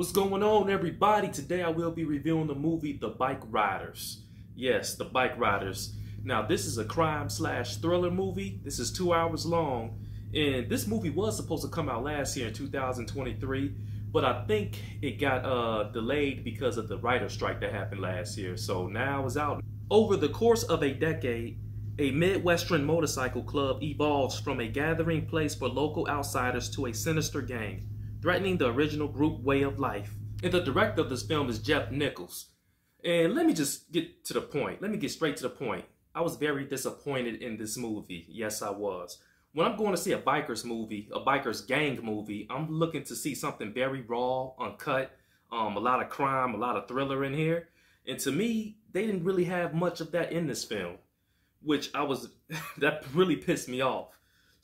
What's going on, everybody? Today I will be reviewing the movie The Bikeriders. Yes, The Bikeriders. Now, this is a crime/thriller movie. This is 2 hours long, and this movie was supposed to come out last year in 2023, but I think it got delayed because of the writer's strike that happened last year. So now it's out. Over the course of a decade, a Midwestern motorcycle club evolves from a gathering place for local outsiders to a sinister gang, threatening the original group way of life. And the director of this film is Jeff Nichols. And let me just get to the point. Let me get straight to the point. I was very disappointed in this movie. Yes, I was. When I'm going to see a biker's movie, a biker's gang movie, I'm looking to see something very raw, uncut, a lot of crime, a lot of thriller in here. And to me, they didn't really have much of that in this film, which that really pissed me off.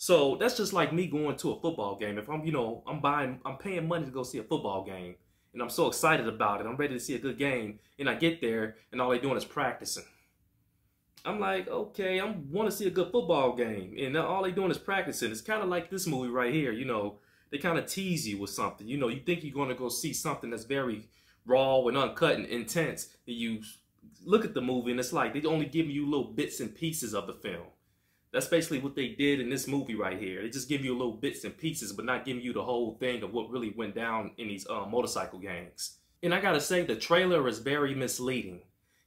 So that's just like me going to a football game. If I'm paying money to go see a football game, and I'm so excited about it, I'm ready to see a good game, and I get there, and all they're doing is practicing. I'm like, okay, I want to see a good football game, and all they're doing is practicing. It's kind of like this movie right here. They kind of tease you with something. You think you're going to go see something that's very raw and uncut and intense, and you look at the movie, and it's like they only give you little bits and pieces of the film. That's basically what they did in this movie right here. They just give you little bits and pieces, but not giving you the whole thing of what really went down in these motorcycle gangs. And I gotta say, the trailer is very misleading.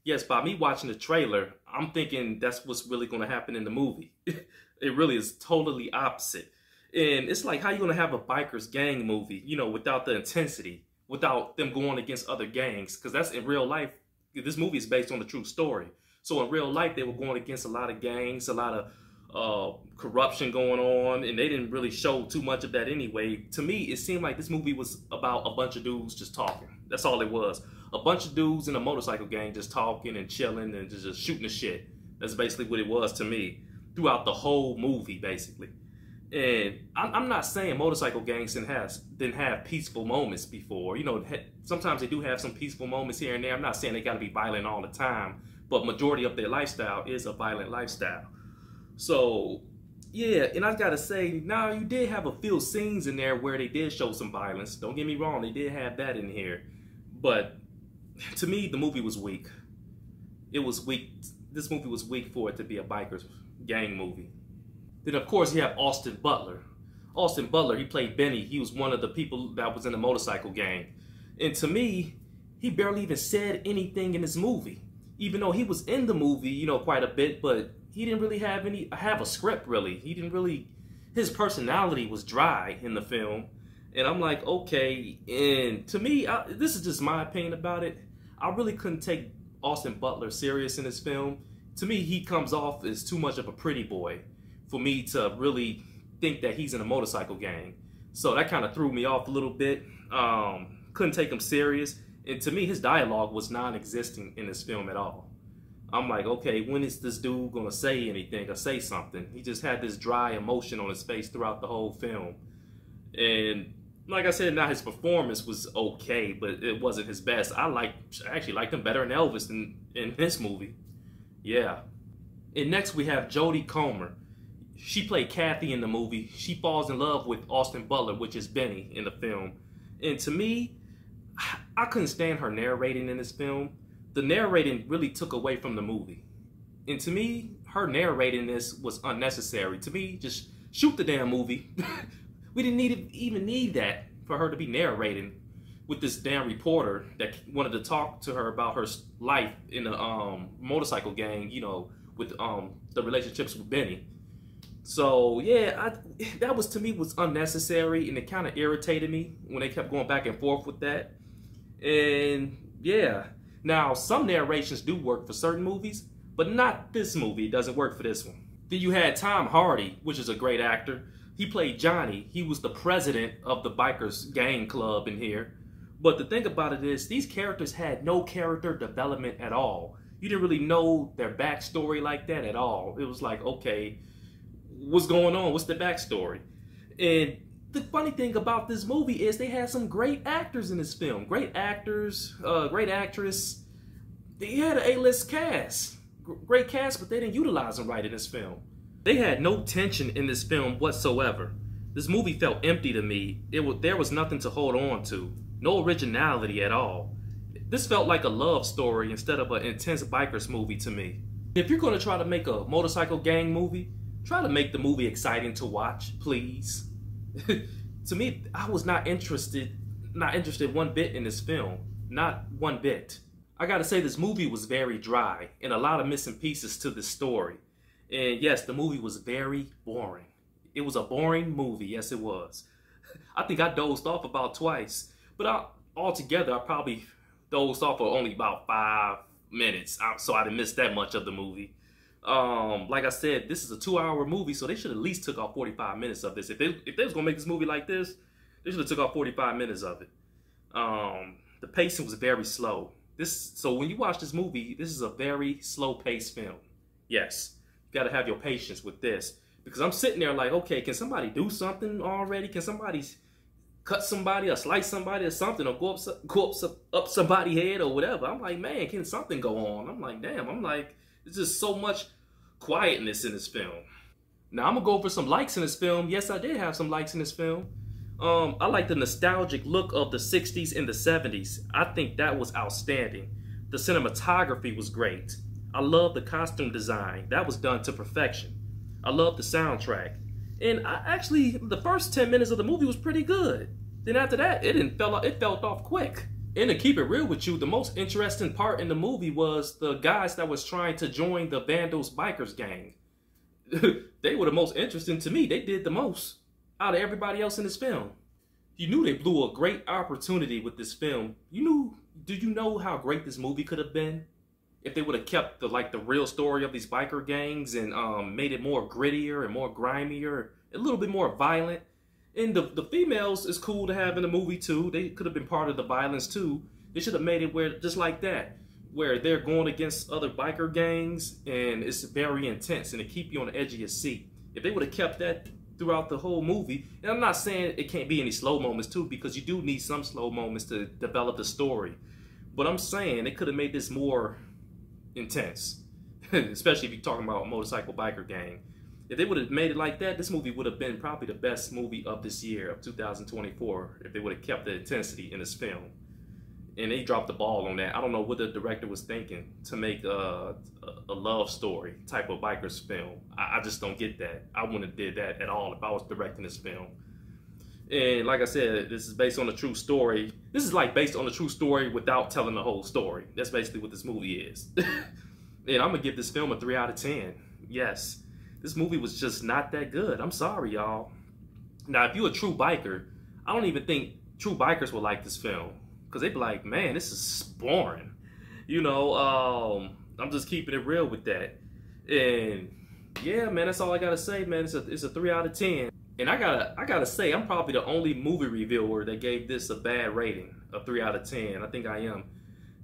Yes, by me watching the trailer, I'm thinking that's what's really gonna happen in the movie. It really is totally opposite. And it's like, how you gonna have a biker's gang movie, without the intensity, without them going against other gangs? Because that's in real life. This movie is based on a true story. So in real life, they were going against a lot of gangs, a lot of corruption going on, and they didn't really show too much of that anyway. To me, it seemed like this movie was about a bunch of dudes just talking. That's all it was. A bunch of dudes in a motorcycle gang just talking and chilling and just shooting the shit. That's basically what it was to me throughout the whole movie, basically. And I'm not saying motorcycle gangs didn't have peaceful moments before. Sometimes they do have some peaceful moments here and there. I'm not saying they got to be violent all the time, but majority of their lifestyle is a violent lifestyle. So, yeah, and I gotta say, now you did have a few scenes in there where they did show some violence. Don't get me wrong, they did have that in here. But to me, the movie was weak. It was weak. This movie was weak for it to be a biker's gang movie. Then, of course, you have Austin Butler. Austin Butler, he played Benny. He was one of the people that was in the motorcycle gang. And to me, he barely even said anything in this movie. Even though he was in the movie, quite a bit, but he didn't really have a script, really. His personality was dry in the film. And I'm like, okay. And to me, this is just my opinion about it. I really couldn't take Austin Butler serious in this film. To me, he comes off as too much of a pretty boy for me to really think that he's in a motorcycle gang. So that kind of threw me off a little bit. Couldn't take him serious. And to me, his dialogue was non-existent in this film at all. I'm like, okay, when is this dude gonna say anything or say something? He just had this dry emotion on his face throughout the whole film. And like I said, now his performance was okay, but it wasn't his best. I actually liked him better in Elvis than in this movie. Yeah. And next we have Jodie Comer. She played Kathy in the movie. She falls in love with Austin Butler, which is Benny in the film. And to me, I couldn't stand her narrating in this film. The narrating really took away from the movie. And to me, her narrating this was unnecessary. To me, just shoot the damn movie. We didn't even need that for her to be narrating with this damn reporter that wanted to talk to her about her life in a motorcycle gang, with the relationships with Benny. So yeah, that was, to me, was unnecessary, and it kind of irritated me when they kept going back and forth with that. And yeah. Now, some narrations do work for certain movies, but not this movie. It doesn't work for this one. Then you had Tom Hardy, which is a great actor. He played Johnny. He was the president of the bikers gang club in here. But the thing about it is, these characters had no character development at all. You didn't really know their backstory like that at all. It was like, okay, what's going on? What's the backstory? And the funny thing about this movie is they had some great actors in this film. Great actors, great actress. They had an A-list cast. Great cast, but they didn't utilize them right in this film. They had no tension in this film whatsoever. This movie felt empty to me. There was nothing to hold on to. No originality at all. This felt like a love story instead of an intense bikers movie to me. If you're going to try to make a motorcycle gang movie, try to make the movie exciting to watch, please. To me, I was not interested one bit in this film. Not one bit. I gotta say, this movie was very dry and a lot of missing pieces to the story. And yes, the movie was very boring. It was a boring movie, yes it was. I think I dozed off about twice, but altogether I probably dozed off for only about 5 minutes, so I didn't miss that much of the movie. Like I said, this is a 2-hour movie, so they should at least took off 45 minutes of this. If they was gonna make this movie like this, they should have took off 45 minutes of it. The pacing was very slow. So when you watch this movie, this is a very slow-paced film. Yes, you gotta have your patience with this, because I'm sitting there like, okay, can somebody do something already? Can somebody cut somebody or slice somebody or something, or go up somebody's head or whatever? I'm like, man, can something go on? I'm like, damn. I'm like, there's just so much quietness in this film. Now I'm gonna go over some likes in this film. Yes, I did have some likes in this film. I like the nostalgic look of the 60s and the 70s. I think that was outstanding. The cinematography was great. I love the costume design. That was done to perfection. I love the soundtrack. And the first 10 minutes of the movie was pretty good. Then after that, it felt off quick. And to keep it real with you, the most interesting part in the movie was the guys that was trying to join the Vandals bikers gang. They were the most interesting to me. They did the most out of everybody else in this film. You knew they blew a great opportunity with this film. Do you know how great this movie could have been if they would have kept the real story of these biker gangs and made it more grittier and more grimier, a little bit more violent. And the females is cool to have in the movie too. They could have been part of the violence too. They should have made it where just like that, where they're going against other biker gangs and it's very intense and it keep you on the edge of your seat. If they would have kept that throughout the whole movie, and I'm not saying it can't be any slow moments too, because you do need some slow moments to develop the story. But I'm saying they could have made this more intense, especially if you're talking about a motorcycle biker gang. If they would have made it like that, this movie would have been probably the best movie of this year, of 2024, if they would have kept the intensity in this film. And they dropped the ball on that. I don't know what the director was thinking to make a love story type of bikers film. I just don't get that. I wouldn't have did that at all if I was directing this film. And like I said, this is based on a true story. This is like based on a true story without telling the whole story. That's basically what this movie is. And I'm gonna give this film a 3 out of 10. Yes, this movie was just not that good. I'm sorry, y'all. Now, if you're a true biker, I don't even think true bikers will like this film, because they'd be like, man, this is boring. I'm just keeping it real with that. And yeah, man, that's all I gotta say, man. It's a 3 out of 10. And I gotta say, I'm probably the only movie reviewer that gave this a bad rating, a 3 out of 10. I think I am.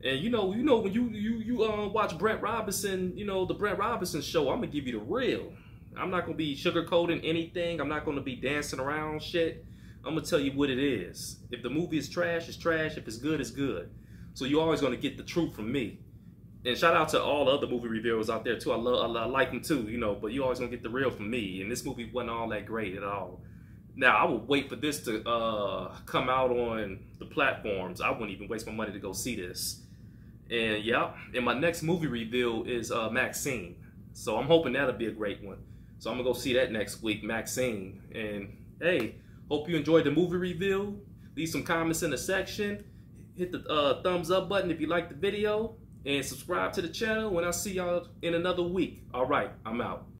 And when you watch Brent Robinson, the Brent Robinson show, I'm gonna give you the real. I'm not gonna be sugarcoating anything. I'm not gonna be dancing around shit. I'm gonna tell you what it is. If the movie is trash, it's trash. If it's good, it's good. So you're always gonna get the truth from me. And shout out to all the other movie reviewers out there too. I like them too, but you always gonna get the real from me. And this movie wasn't all that great at all. Now I would wait for this to come out on the platforms. I wouldn't even waste my money to go see this. And yeah, and my next movie review is Maxine. So I'm hoping that'll be a great one. So I'm gonna go see that next week, Maxine. And hey, hope you enjoyed the movie review. Leave some comments in the section. Hit the thumbs up button if you liked the video. And subscribe to the channel when I see y'all in another week. All right, I'm out.